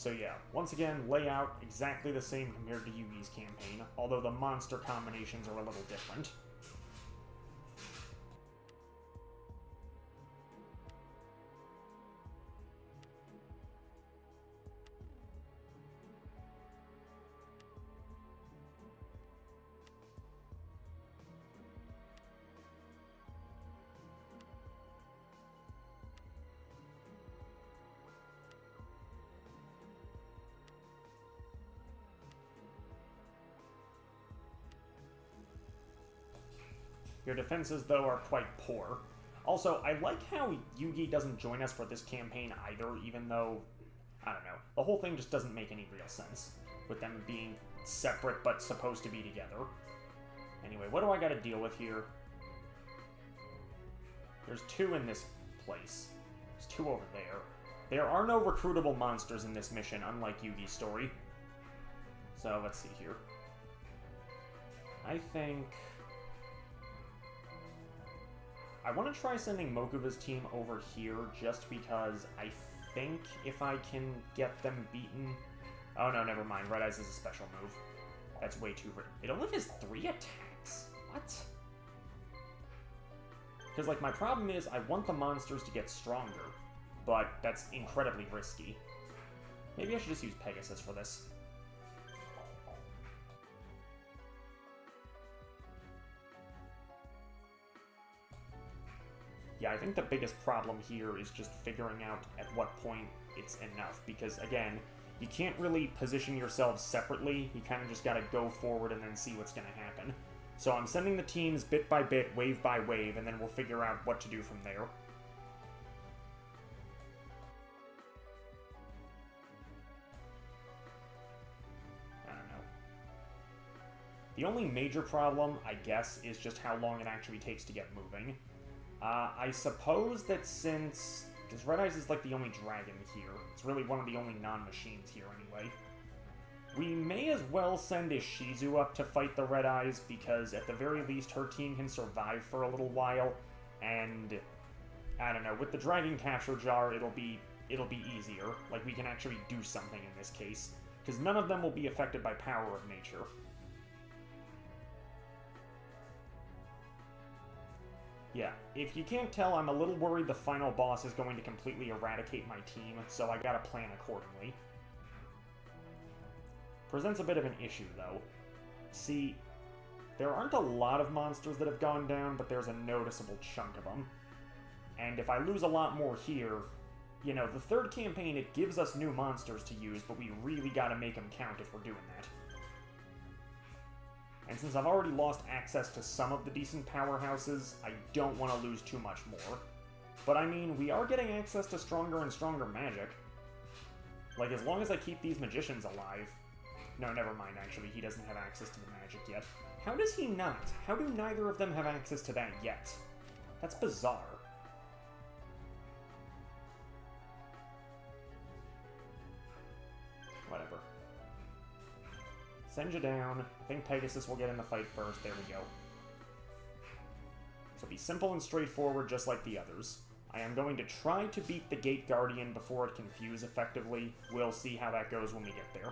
So yeah, once again, layout exactly the same compared to Yugi's campaign, although the monster combinations are a little different. Your defenses, though, are quite poor. Also, I like how Yugi doesn't join us for this campaign either, even though, I don't know, the whole thing just doesn't make any real sense, with them being separate but supposed to be together. Anyway, what do I gotta deal with here? There's 2 in this place. There's 2 over there. There are no recruitable monsters in this mission, unlike Yugi's story. So, let's see here. I think... I want to try sending Mokuba's team over here just because I think if I can get them beaten... Oh no, never mind. Red Eyes is a special move. That's way too... It only has 3 attacks? What? Because, like, my problem is I want the monsters to get stronger, but that's incredibly risky. Maybe I should just use Pegasus for this. Yeah, I think the biggest problem here is just figuring out at what point it's enough, because, again, you can't really position yourselves separately, you kind of just gotta go forward and then see what's gonna happen. So I'm sending the teams bit by bit, wave by wave, and then we'll figure out what to do from there. I don't know. The only major problem, I guess, is just how long it actually takes to get moving. I suppose that since... Because Red Eyes is like the only dragon here. It's really one of the only non-machines here anyway. We may as well send Ishizu up to fight the Red Eyes, because at the very least her team can survive for a little while, and... I don't know, with the Dragon Capture Jar it'll be easier. Like, we can actually do something in this case. Because none of them will be affected by power of nature. Yeah, if you can't tell, I'm a little worried the final boss is going to completely eradicate my team, so I gotta plan accordingly. Presents a bit of an issue, though. See, there aren't a lot of monsters that have gone down, but there's a noticeable chunk of them. And if I lose a lot more here, you know, the third campaign, it gives us new monsters to use, but we really gotta make them count if we're doing that. And since I've already lost access to some of the decent powerhouses, I don't want to lose too much more. But I mean, we are getting access to stronger and stronger magic. Like, as long as I keep these magicians alive... No, never mind, actually, he doesn't have access to the magic yet. How does he not? How do neither of them have access to that yet? That's bizarre. Whatever. Send you down. I think Pegasus will get in the fight first. There we go. So be simple and straightforward, just like the others. I am going to try to beat the Gate Guardian before it can fuse effectively. We'll see how that goes when we get there.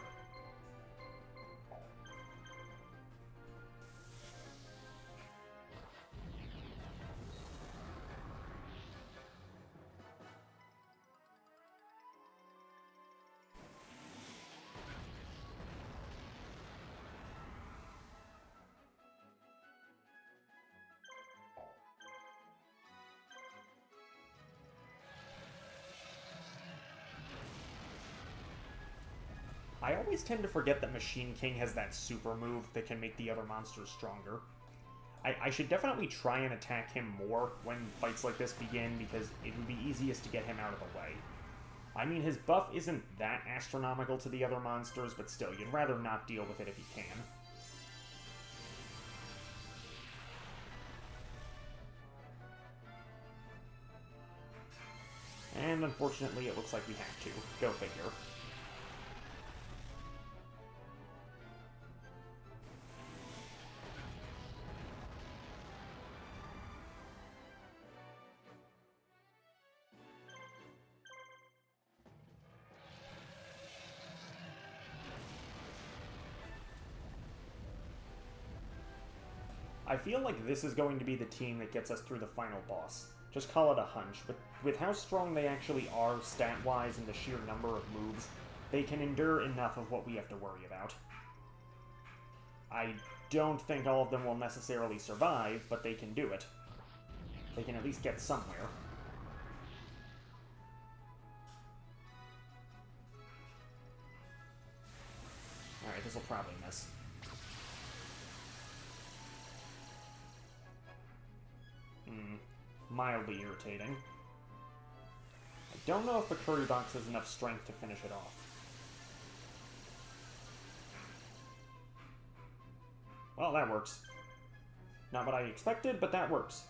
I always tend to forget that Machine King has that super move that can make the other monsters stronger. I should definitely try and attack him more when fights like this begin, because it would be easiest to get him out of the way. I mean, his buff isn't that astronomical to the other monsters, but still, you'd rather not deal with it if you can. And unfortunately, it looks like we have to. Go figure. I feel like this is going to be the team that gets us through the final boss. Just call it a hunch. With how strong they actually are stat-wise and the sheer number of moves, they can endure enough of what we have to worry about. I don't think all of them will necessarily survive, but they can do it. They can at least get somewhere. Alright, this will probably miss. Mildly irritating. I don't know if the curry box has enough strength to finish it off. Well, that works. Not what I expected, but that works.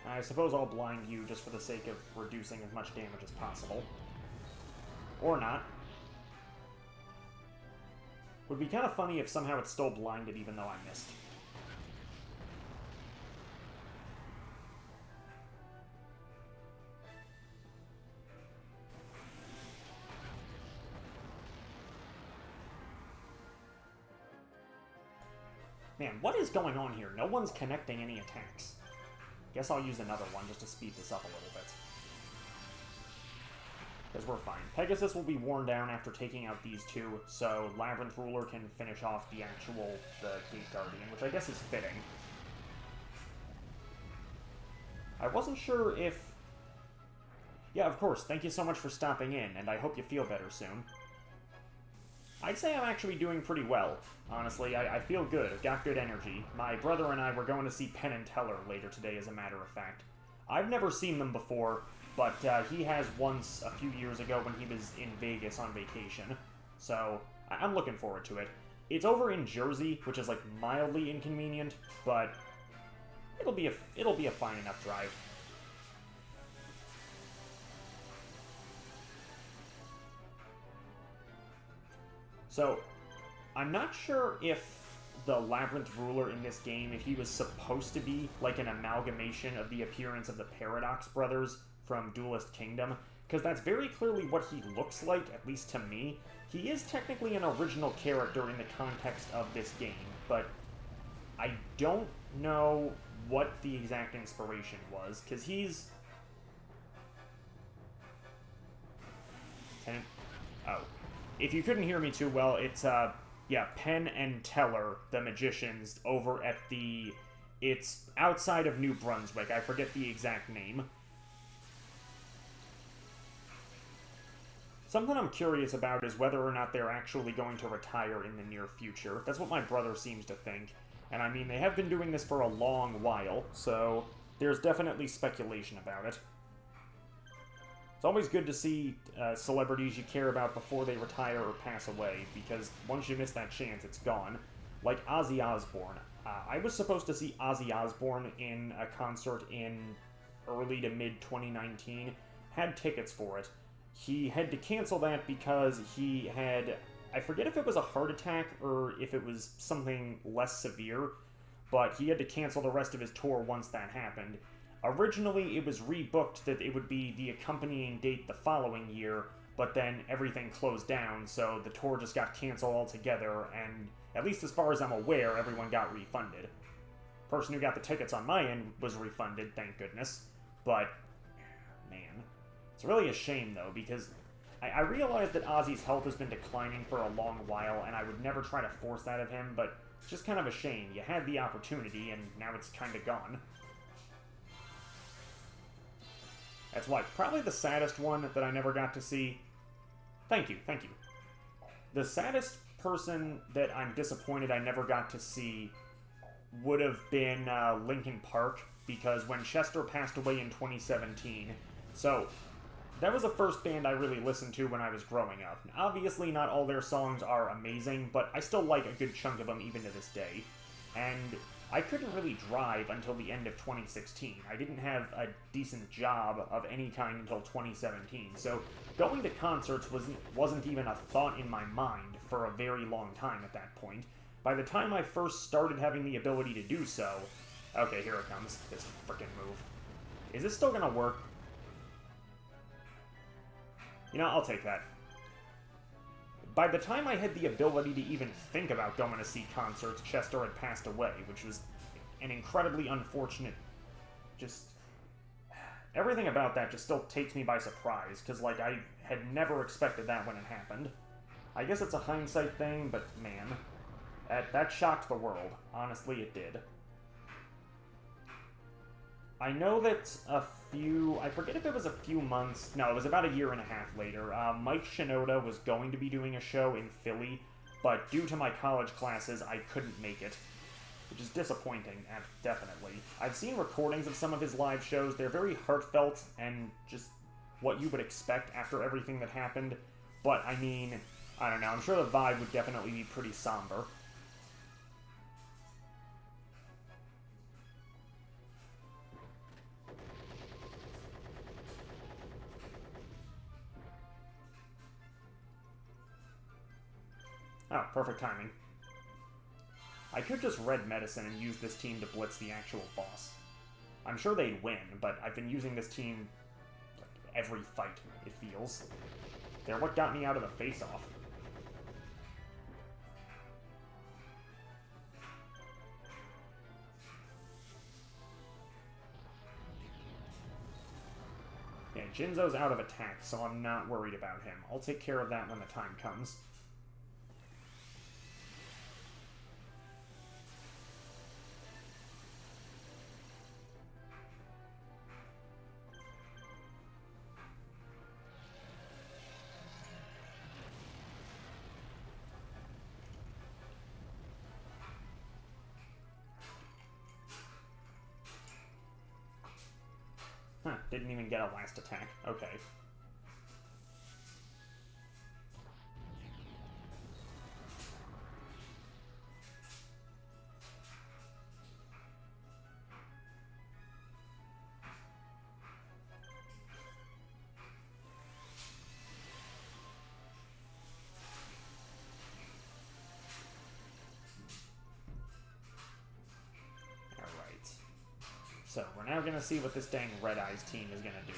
I suppose I'll blind you just for the sake of reducing as much damage as possible. Or not. Would be kind of funny if somehow it's still blinded even though I missed. Man, what is going on here? No one's connecting any attacks. Guess I'll use another one just to speed this up a little bit. Because we're fine. Pegasus will be worn down after taking out these two, so Labyrinth Ruler can finish off the Gate Guardian, which I guess is fitting. I wasn't sure if... Yeah, of course, thank you so much for stopping in, and I hope you feel better soon. I'd say I'm actually doing pretty well. Honestly, I feel good. I've got good energy. My brother and I were going to see Penn and Teller later today, as a matter of fact. I've never seen them before, but he has once a few years ago when he was in Vegas on vacation. So, I'm looking forward to it. It's over in Jersey, which is, like, mildly inconvenient, but it'll be a fine enough drive. So, I'm not sure if the Labyrinth Ruler in this game, if he was supposed to be like an amalgamation of the appearance of the Paradox Brothers from Duelist Kingdom, because that's very clearly what he looks like, at least to me. He is technically an original character in the context of this game, but I don't know what the exact inspiration was, because he's... Oh. If you couldn't hear me too well, it's, yeah, Penn and Teller, the magicians, over at the... It's outside of New Brunswick. I forget the exact name. Something I'm curious about is whether or not they're actually going to retire in the near future. That's what my brother seems to think. And I mean, they have been doing this for a long while, so there's definitely speculation about it. It's always good to see celebrities you care about before they retire or pass away, because once you miss that chance, it's gone. Like Ozzy Osbourne. I was supposed to see Ozzy Osbourne in a concert in early to mid-2019. Had tickets for it. He had to cancel that because he had... I forget if it was a heart attack or if it was something less severe, but he had to cancel the rest of his tour once that happened. Originally, it was rebooked that it would be the accompanying date the following year, but then everything closed down, so the tour just got canceled altogether, and at least as far as I'm aware, everyone got refunded. Person who got the tickets on my end was refunded, thank goodness. But, man, it's really a shame, though, because I realize that Ozzy's health has been declining for a long while, and I would never try to force that of him, but it's just kind of a shame. You had the opportunity, and now it's kind of gone. That's why, probably the saddest one that I never got to see... Thank you, thank you. The saddest person that I'm disappointed I never got to see would have been Linkin Park, because when Chester passed away in 2017, so that was the first band I really listened to when I was growing up. Obviously, not all their songs are amazing, but I still like a good chunk of them even to this day. And I couldn't really drive until the end of 2016. I didn't have a decent job of any kind until 2017, so going to concerts wasn't even a thought in my mind for a very long time at that point. By the time I first started having the ability to do so... Okay, here it comes. This frickin' move. Is this still gonna work? You know, I'll take that. By the time I had the ability to even think about going to see concerts, Chester had passed away, which was an incredibly unfortunate... Just... Everything about that just still takes me by surprise, because, like, I had never expected that when it happened. I guess it's a hindsight thing, but, man, that shocked the world. Honestly, it did. I know that I forget if it was a few months, no, it was about a year and a half later, Mike Shinoda was going to be doing a show in Philly, but due to my college classes, I couldn't make it, which is disappointing, definitely. I've seen recordings of some of his live shows. They're very heartfelt and just what you would expect after everything that happened, but, I mean, I don't know, I'm sure the vibe would definitely be pretty somber. Oh, perfect timing. I could just red medicine and use this team to blitz the actual boss. I'm sure they'd win, but I've been using this team like, every fight, it feels. They're what got me out of the face-off. Yeah, Jinzo's out of attack, so I'm not worried about him. I'll take care of that when the time comes. Huh, didn't even get a last attack. Okay. So, we're now going to see what this dang Red Eyes team is going to do.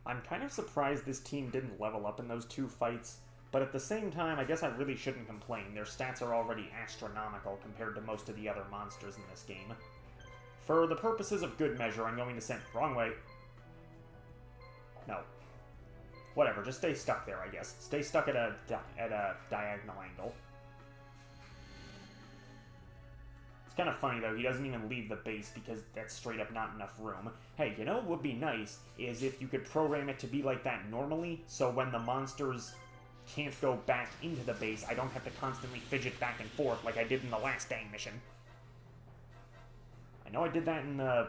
I'm kind of surprised this team didn't level up in those two fights, but at the same time, I guess I really shouldn't complain. Their stats are already astronomical compared to most of the other monsters in this game. For the purposes of good measure, I'm going to send... Wrong way. No. Whatever, just stay stuck there, I guess. Stay stuck at a diagonal angle. Kind of funny, though, he doesn't even leave the base because that's straight up not enough room. Hey, you know what would be nice is if you could program it to be like that normally, so when the monsters can't go back into the base, I don't have to constantly fidget back and forth like I did in the last dang mission. I know I did that in the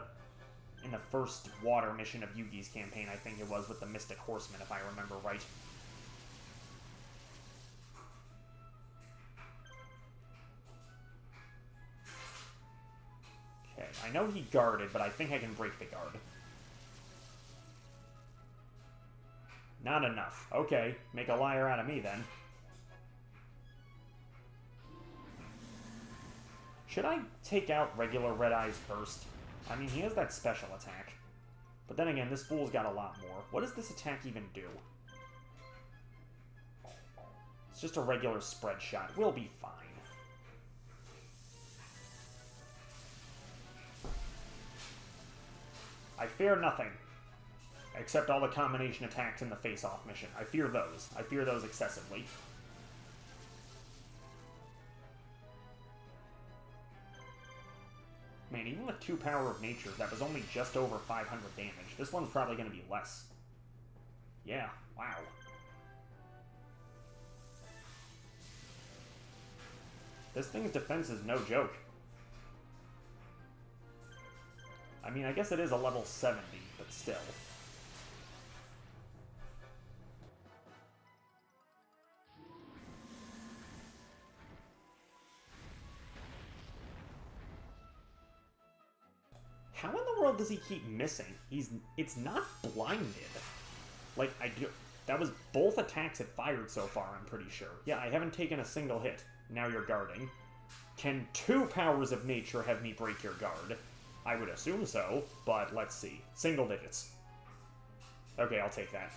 first water mission of Yugi's campaign, I think it was, with the Mystic Horseman, if I remember right. I know he guarded, but I think I can break the guard. Not enough. Okay, make a liar out of me, then. Should I take out regular Red Eyes first? I mean, he has that special attack. But then again, this fool's got a lot more. What does this attack even do? It's just a regular spread shot. We'll be fine. I fear nothing, except all the combination attacks in the face-off mission. I fear those. I fear those excessively. Man, even with 2 Power of Nature, that was only just over 500 damage. This one's probably going to be less. Yeah, wow. This thing's defense is no joke. I mean, I guess it is a level 70, but still. How in the world does he keep missing? It's not blinded. Like, that was both attacks it fired so far, I'm pretty sure. Yeah, I haven't taken a single hit. Now you're guarding. Can 2 powers of nature have me break your guard? I would assume so, but let's see. Single digits. Okay, I'll take that.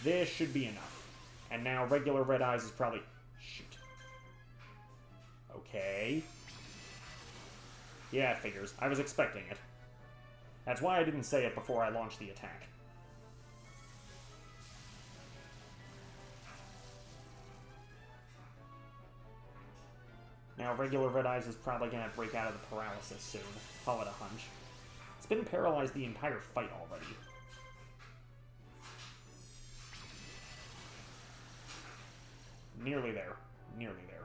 This should be enough. And now regular Red Eyes is probably... Shoot. Okay. Yeah, it figures. I was expecting it. That's why I didn't say it before I launched the attack. Now, regular Red Eyes is probably going to break out of the paralysis soon. Call it a hunch. It's been paralyzed the entire fight already. Nearly there. Nearly there.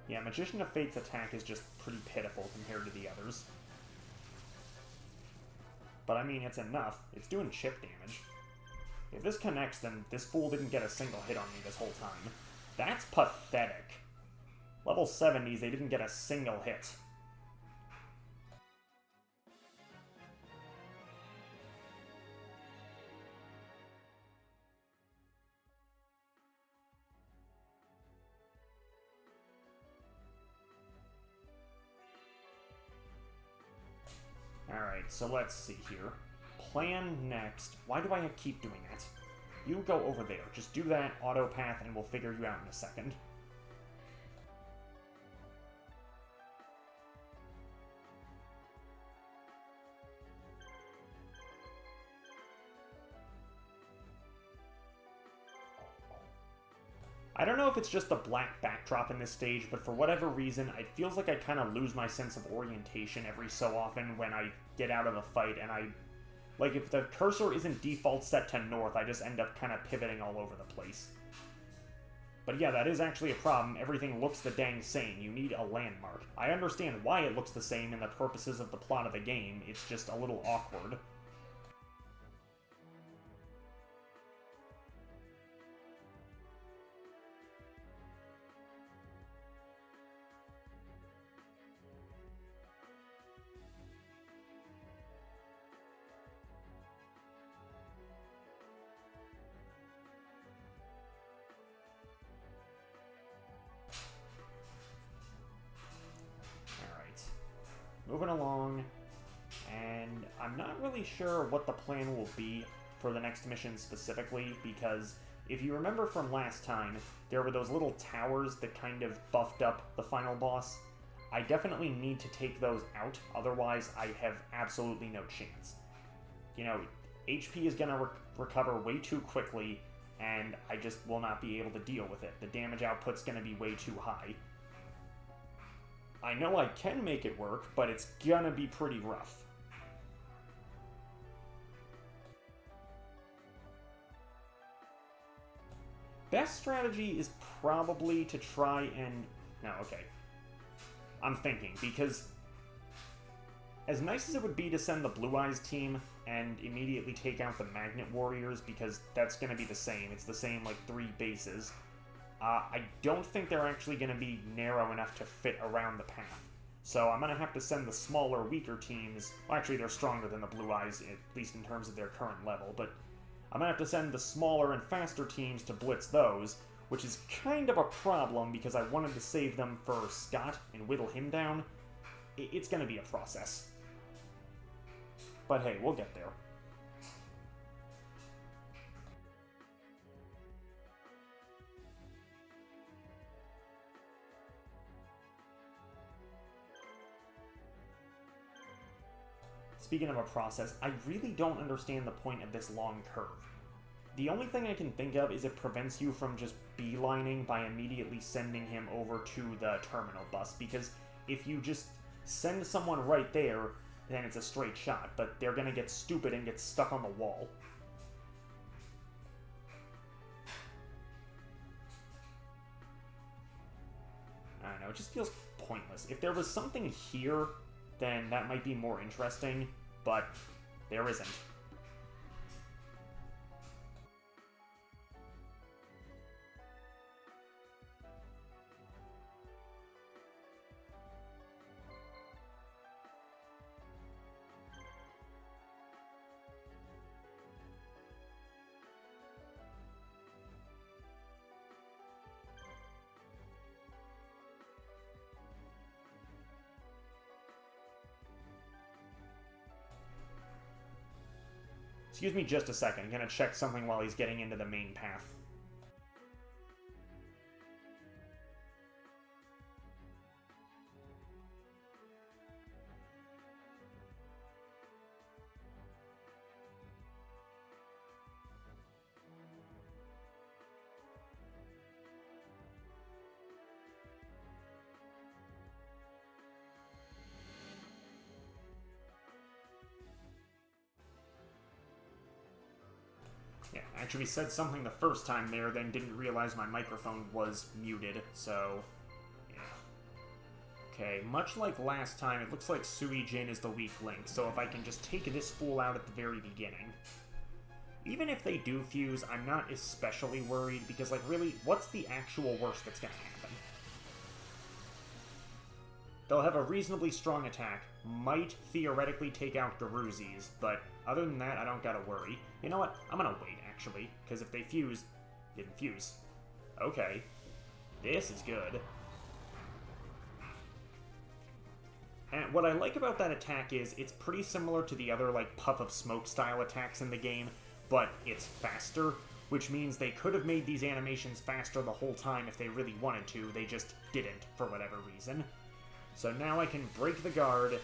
Yeah, Magician of Fate's attack is just pretty pitiful compared to the others. But I mean, it's enough. It's doing chip damage. If this connects, then this fool didn't get a single hit on me this whole time. That's pathetic. Level 70s, they didn't get a single hit. Alright, so let's see here. Plan next. Why do I keep doing that? You go over there. Just do that, auto path, and we'll figure you out in a second. I don't know if it's just the black backdrop in this stage, but for whatever reason, it feels like I kind of lose my sense of orientation every so often when I get out of a fight, and like, if the cursor isn't default set to north, I just end up kind of pivoting all over the place. But yeah, that is actually a problem. Everything looks the dang same. You need a landmark. I understand why it looks the same in the purposes of the plot of the game. It's just a little awkward. Moving along, and I'm not really sure what the plan will be for the next mission specifically, because if you remember from last time, there were those little towers that kind of buffed up the final boss. I definitely need to take those out, otherwise I have absolutely no chance. You know, HP is going to recover way too quickly, and I just will not be able to deal with it. The damage output's going to be way too high. I know I can make it work, but it's gonna be pretty rough. Best strategy is probably to try and... No, okay. I'm thinking, because as nice as it would be to send the Blue Eyes team and immediately take out the Magnet Warriors, because that's gonna be the same. It's the same, like, 3 bases. I don't think they're actually going to be narrow enough to fit around the path. So I'm going to have to send the smaller, weaker teams... Well, actually, they're stronger than the Blue Eyes, at least in terms of their current level, but I'm going to have to send the smaller and faster teams to blitz those, which is kind of a problem because I wanted to save them for Scott and whittle him down. It's going to be a process. But hey, we'll get there. Speaking of a process, I really don't understand the point of this long curve. The only thing I can think of is it prevents you from just beelining by immediately sending him over to the terminal bus, because if you just send someone right there, then it's a straight shot, but they're gonna get stupid and get stuck on the wall. I don't know, it just feels pointless. If there was something here, then that might be more interesting, but there isn't. Excuse me just a second. I'm gonna check something while he's getting into the main path. Yeah, actually said something the first time there, then didn't realize my microphone was muted, so... yeah. Okay, much like last time, it looks like Suijin is the weak link, so if I can just take this fool out at the very beginning... Even if they do fuse, I'm not especially worried, because, like, really, what's the actual worst that's gonna happen? They'll have a reasonably strong attack, might theoretically take out Garuzis, but other than that, I don't gotta worry. You know what? I'm gonna wait, actually, because if they fuse... didn't fuse. Okay. This is good. And what I like about that attack is, it's pretty similar to the other, like, puff of smoke style attacks in the game, but it's faster, which means they could have made these animations faster the whole time if they really wanted to, they just didn't, for whatever reason. So now I can break the guard,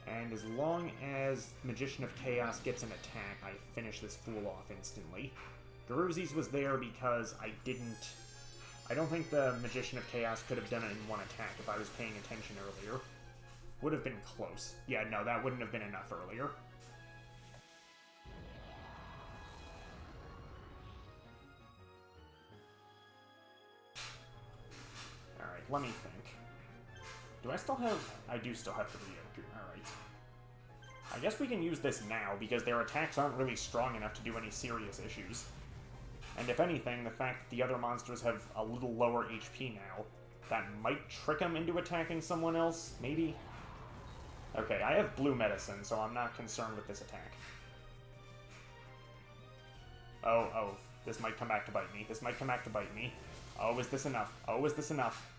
and as long as Magician of Chaos gets an attack, I finish this fool off instantly. Garuzzi's was there because I don't think the Magician of Chaos could have done it in one attack if I was paying attention earlier. Would have been close. Yeah, no, that wouldn't have been enough earlier. Alright, let me think. Do I still have... I do still have the Ryoku, alright. I guess we can use this now, because their attacks aren't really strong enough to do any serious issues. And if anything, the fact that the other monsters have a little lower HP now, that might trick them into attacking someone else, maybe? Okay, I have blue medicine, so I'm not concerned with this attack. Oh, this might come back to bite me. This might come back to bite me. Oh, is this enough? Oh, is this enough?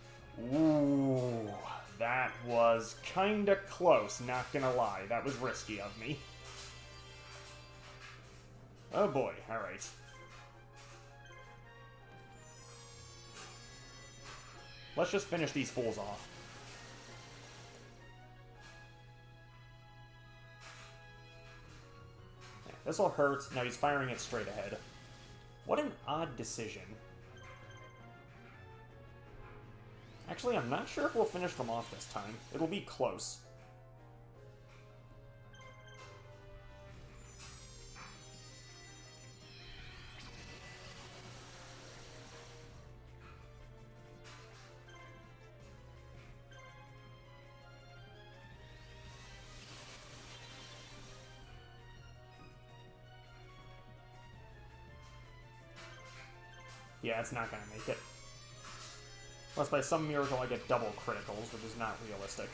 Ooh, that was kinda close, not gonna lie. That was risky of me. Oh boy, alright. Let's just finish these fools off. Yeah, this'll hurt. Now he's firing it straight ahead. What an odd decision. Actually, I'm not sure if we'll finish them off this time. It'll be close. Yeah, it's not gonna make it. Unless by some miracle I get double criticals, which is not realistic.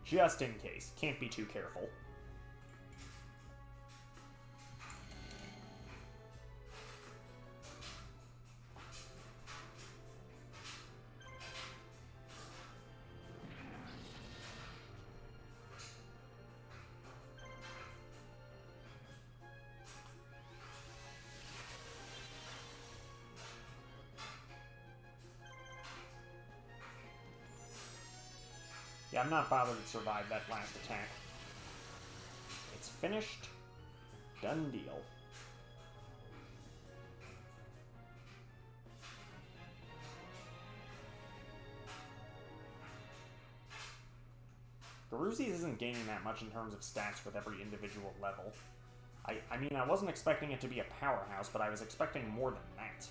Just in case. Can't be too careful. Yeah, I'm not bothered to survive that last attack. It's finished. Done deal. Garuzzi's isn't gaining that much in terms of stats with every individual level. I mean, I wasn't expecting it to be a powerhouse, but I was expecting more than that.